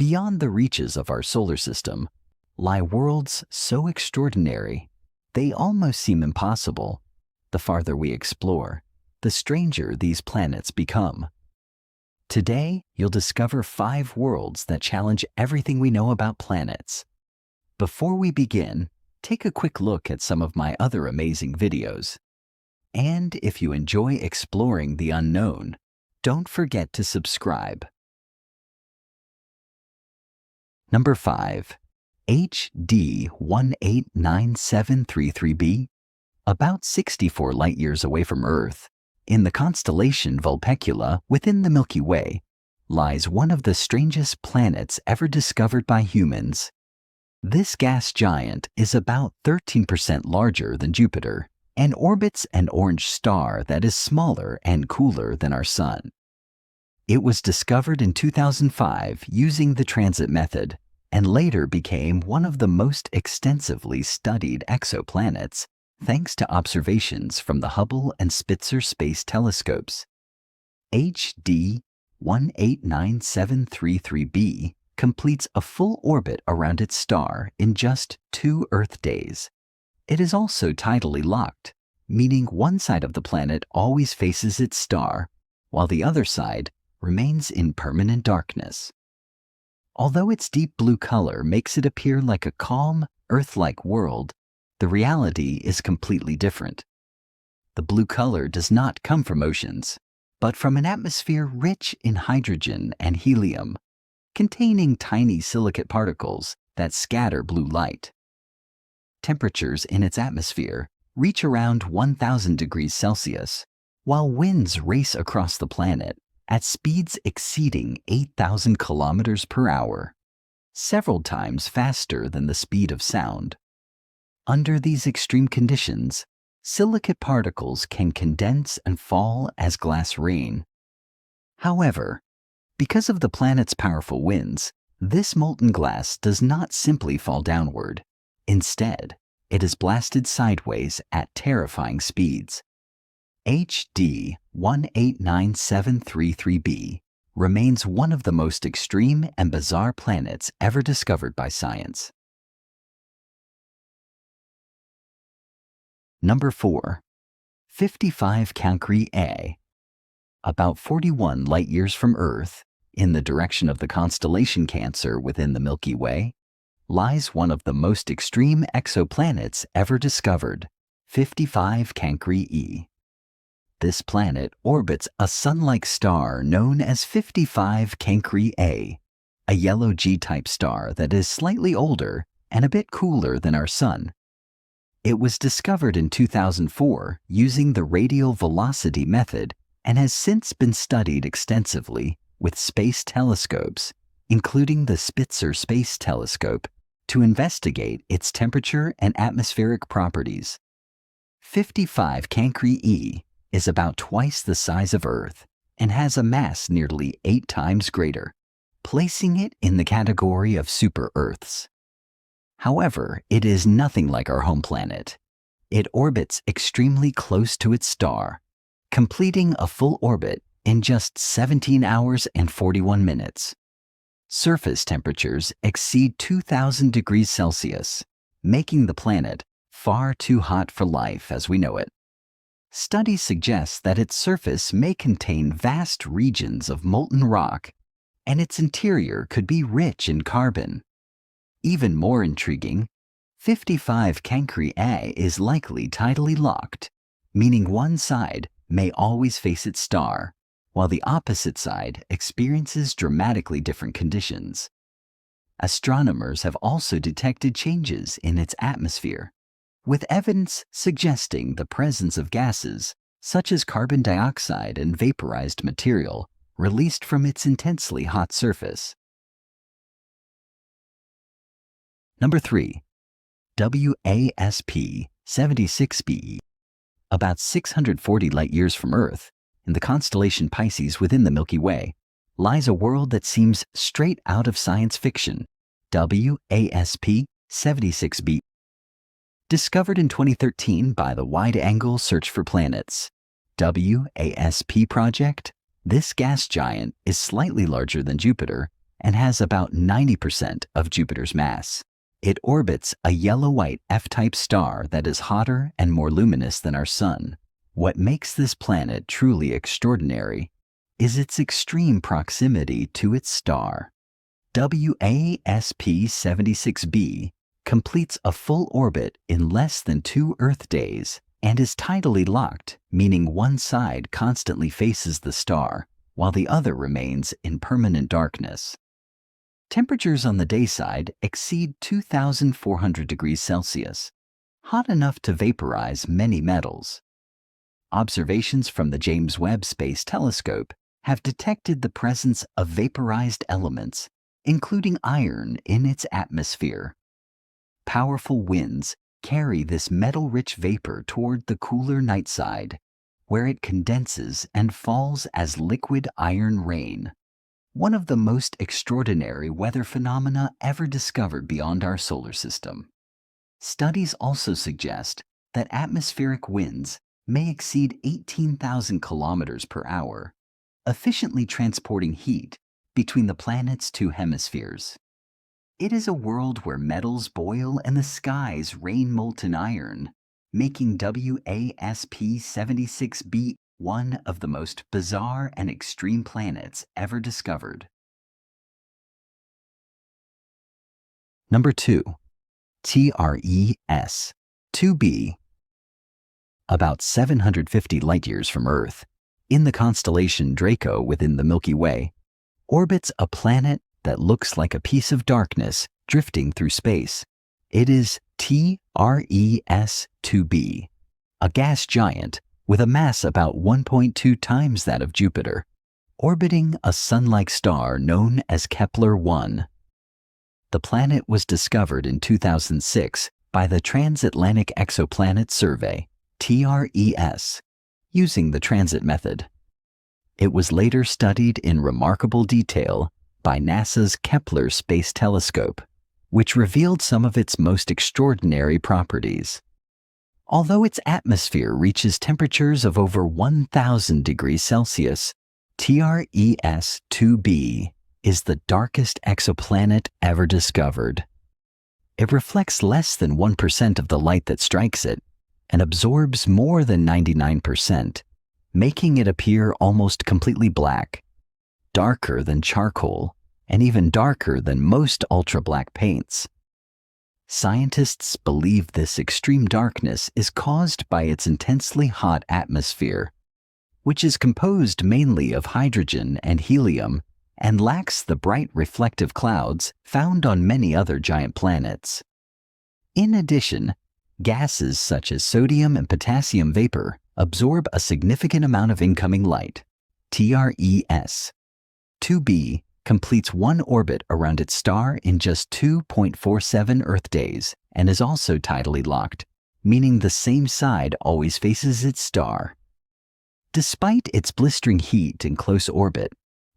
Beyond the reaches of our solar system lie worlds so extraordinary they almost seem impossible. The farther we explore, the stranger these planets become. Today, you'll discover 5 worlds that challenge everything we know about planets. Before we begin, take a quick look at some of my other amazing videos. And if you enjoy exploring the unknown, don't forget to subscribe. Number 5. HD 189733b, about 64 light-years away from Earth, in the constellation Vulpecula within the Milky Way, lies one of the strangest planets ever discovered by humans. This gas giant is about 13% larger than Jupiter and orbits an orange star that is smaller and cooler than our Sun. It was discovered in 2005 using the transit method and later became one of the most extensively studied exoplanets thanks to observations from the Hubble and Spitzer space telescopes. HD 189733b completes a full orbit around its star in just 2 Earth days. It is also tidally locked, meaning one side of the planet always faces its star, while the other side remains in permanent darkness. Although its deep blue color makes it appear like a calm, Earth-like world, the reality is completely different. The blue color does not come from oceans, but from an atmosphere rich in hydrogen and helium, containing tiny silicate particles that scatter blue light. Temperatures in its atmosphere reach around 1,000 degrees Celsius, while winds race across the planet at speeds exceeding 8,000 kilometers per hour, several times faster than the speed of sound. Under these extreme conditions, silicate particles can condense and fall as glass rain. However, because of the planet's powerful winds, this molten glass does not simply fall downward. Instead, it is blasted sideways at terrifying speeds. HD 189733b remains one of the most extreme and bizarre planets ever discovered by science. Number 4. 55 Cancri A. About 41 light-years from Earth, in the direction of the constellation Cancer within the Milky Way, lies one of the most extreme exoplanets ever discovered, 55 Cancri E. This planet orbits a sun-like star known as 55 Cancri A, a yellow G-type star that is slightly older and a bit cooler than our Sun. It was discovered in 2004 using the radial velocity method and has since been studied extensively with space telescopes, including the Spitzer Space Telescope, to investigate its temperature and atmospheric properties. 55 Cancri E is about twice the size of Earth and has a mass nearly 8 times greater, placing it in the category of super-Earths. However, it is nothing like our home planet. It orbits extremely close to its star, completing a full orbit in just 17 hours and 41 minutes. Surface temperatures exceed 2,000 degrees Celsius, making the planet far too hot for life as we know it. Studies suggest that its surface may contain vast regions of molten rock, and its interior could be rich in carbon. Even more intriguing, 55 Cancri A is likely tidally locked, meaning one side may always face its star, while the opposite side experiences dramatically different conditions. Astronomers have also detected changes in its atmosphere, with evidence suggesting the presence of gases such as carbon dioxide and vaporized material released from its intensely hot surface. Number 3. WASP 76b. About 640 light-years from Earth, in the constellation Pisces within the Milky Way, lies a world that seems straight out of science fiction, WASP 76b. Discovered in 2013 by the Wide-Angle Search for Planets WASP project, this gas giant is slightly larger than Jupiter and has about 90% of Jupiter's mass. It orbits a yellow-white F-type star that is hotter and more luminous than our Sun. What makes this planet truly extraordinary is its extreme proximity to its star. WASP-76b completes a full orbit in less than 2 Earth days and is tidally locked, meaning one side constantly faces the star while the other remains in permanent darkness. Temperatures on the day side exceed 2,400 degrees Celsius, hot enough to vaporize many metals. Observations from the James Webb Space Telescope have detected the presence of vaporized elements, including iron, in its atmosphere. Powerful winds carry this metal-rich vapor toward the cooler night side, where it condenses and falls as liquid iron rain, one of the most extraordinary weather phenomena ever discovered beyond our solar system. Studies also suggest that atmospheric winds may exceed 18,000 kilometers per hour, efficiently transporting heat between the planet's 2 hemispheres. It is a world where metals boil and the skies rain molten iron, making WASP-76b one of the most bizarre and extreme planets ever discovered. Number 2. TRES-2b. About 750 light-years from Earth, in the constellation Draco within the Milky Way, orbits a planet that looks like a piece of darkness drifting through space. It is TRES-2b, a gas giant with a mass about 1.2 times that of Jupiter, orbiting a sun-like star known as Kepler-1. The planet was discovered in 2006 by the Transatlantic Exoplanet Survey, TRES, using the transit method. It was later studied in remarkable detail by NASA's Kepler Space Telescope, which revealed some of its most extraordinary properties. Although its atmosphere reaches temperatures of over 1,000 degrees Celsius, TRES-2b is the darkest exoplanet ever discovered. It reflects less than 1% of the light that strikes it and absorbs more than 99%, making it appear almost completely black, darker than charcoal, and even darker than most ultra-black paints. Scientists believe this extreme darkness is caused by its intensely hot atmosphere, which is composed mainly of hydrogen and helium and lacks the bright reflective clouds found on many other giant planets. In addition, gases such as sodium and potassium vapor absorb a significant amount of incoming light. TRES-2b completes one orbit around its star in just 2.47 Earth days and is also tidally locked, meaning the same side always faces its star. Despite its blistering heat and close orbit,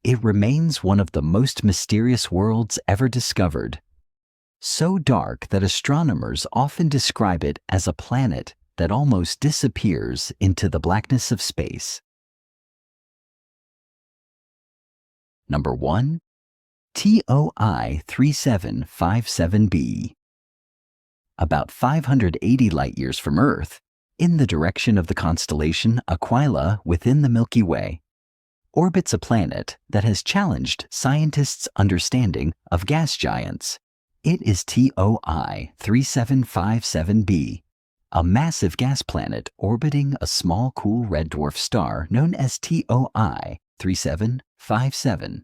it remains one of the most mysterious worlds ever discovered. So dark that astronomers often describe it as a planet that almost disappears into the blackness of space. Number 1. TOI 3757b. About 580 light-years from Earth, in the direction of the constellation Aquila within the Milky Way, orbits a planet that has challenged scientists' understanding of gas giants. It is TOI 3757b, a massive gas planet orbiting a small cool red dwarf star known as TOI 3757.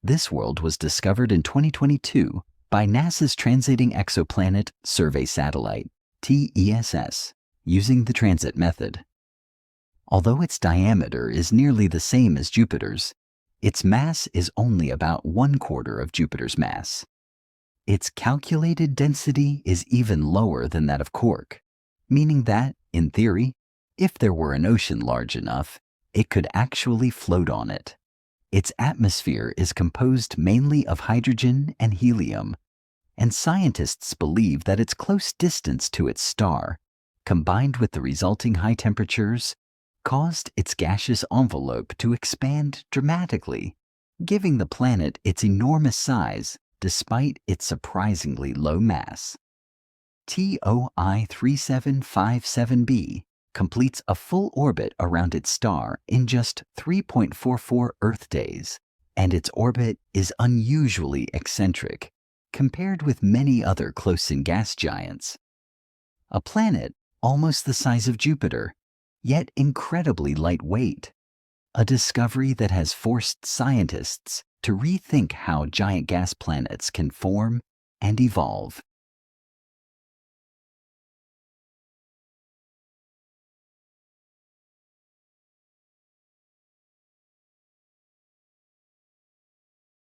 This world was discovered in 2022 by NASA's Transiting Exoplanet Survey Satellite, TESS, using the transit method. Although its diameter is nearly the same as Jupiter's, its mass is only about 1/4 of Jupiter's mass. Its calculated density is even lower than that of Cork, meaning that, in theory, if there were an ocean large enough, it could actually float on it. Its atmosphere is composed mainly of hydrogen and helium, and scientists believe that its close distance to its star, combined with the resulting high temperatures, caused its gaseous envelope to expand dramatically, giving the planet its enormous size despite its surprisingly low mass. TOI 3757b completes a full orbit around its star in just 3.44 Earth days, and its orbit is unusually eccentric compared with many other close-in gas giants. A planet almost the size of Jupiter, yet incredibly lightweight. A discovery that has forced scientists to rethink how giant gas planets can form and evolve.